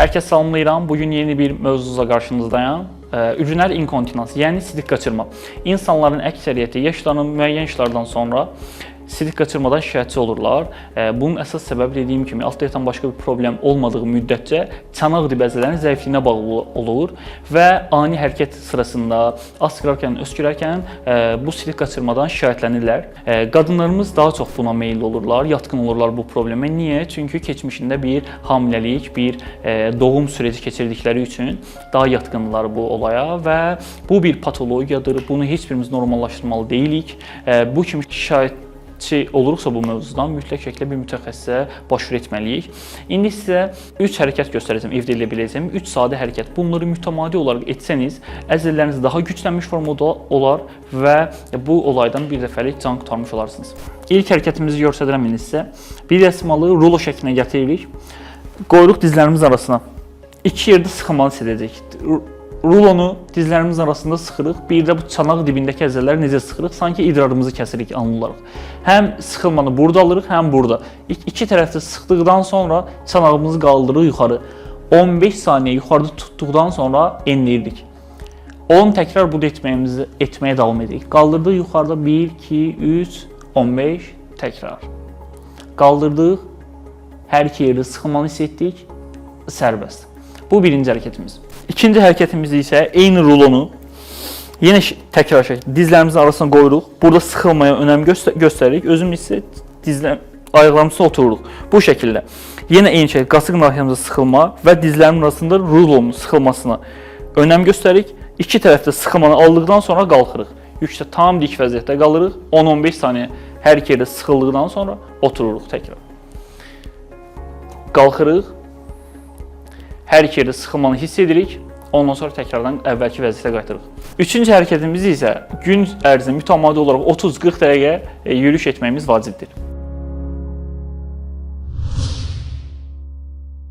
Hər kəs salamlayıram. Bugün yeni bir mövzuzla qarşınızdayam. Üriner inkontinans, yəni sidik qaçırma. İnsanların əksəriyyəti yaşlarının müəyyən yaşlardan sonra sidik qaçırmadan şikayətçi olurlar. Bunun əsas səbəbi dediyim kimi altda yatan başqa bir problem olmadığı müddətcə çanaq dibi əzələrinin zəifliyinə bağlı olur və ani hərəkət sırasında askırarkən, öskürərkən bu sidik qaçırmadan şikayətlənirlər. Qadınlarımız daha çox buna meyilli olurlar, yatqın olurlar bu problemə. Niyə? Çünki keçmişində bir hamiləlik, bir doğum süreci keçirdikləri üçün daha yatqınlar bu olaya və bu bir patologiyadır. Bunu heç birimiz normallaşdırmalı deyilik. Bu kimi şikayət oluruqsa bu mövzudan mütləq şəkildə bir mütəxəssisə başvuru etməliyik. İndi sizə 3 hərəkət göstərəcəm, evdə elə biləcəm. 3 sadə hərəkət. Bunları mütəmadi olaraq etsəniz, əzələləriniz daha güclənmiş formada olar və bu olaydan bir dəfəlik can qurtarmış olarsınız. İlk hərəkətimizi göstərəcəm indi sizə. Bir dəsmalı rulo şəklinə gətiririk. Qoyuruq dizlərimiz arasına. 2 yerdə sıxılmanı hiss edəcək. Rulonu dizlərimiz arasında sıxırıq. Bir də bu çanaq dibindəki əzələləri necə sıxırıq? Sanki idrarımızı kəsirik anlı olaraq. Həm sıxılmanı burada alırıq, həm burada. İki tərəfdə sıxdıqdan sonra çanağımızı qaldırırıq yuxarı. 15 saniyə yuxarıda tutduqdan sonra enliririk. 10 təkrar bunu etməyə davam edirik. Qaldırdıq yuxarıda 1, 2, 3, 15 təkrar. Qaldırdıq. Hər iki yerdə sıxılmanı hiss etdik. Sərbəst. Bu birinci hərəkətimiz. İkinci hərəkətimiz isə eyni rulonu yenə təkrar dizlərimizin arasına qoyuruq. Burada sıxılmaya önəm göstəririk. Özümüz isə ayaqlarımızda otururuq. Bu şəkildə. Yenə eyni şey, qasıq nahiyəmizdə sıxılma və dizlərimin arasında rulonun sıxılmasına önəm göstəririk. İki tərəfdə sıxılmanı aldıqdan sonra qalxırıq. Yüksək tam dik vəziyyətdə qalırıq. 10-15 saniyə hər iki yerdə sıxıldıqdan sonra otururuq təkrar. Qalxırıq. Hər iki yerdə sıxılmanı hiss edirik. Ondan sonra təkrardan əvvəlki vəziyyətə qaytarırıq. Üçüncü hərəkətimiz isə gün ərzində mütəmadi olaraq 30-40 dəqiqə yürüyüş etməyimiz vacibdir.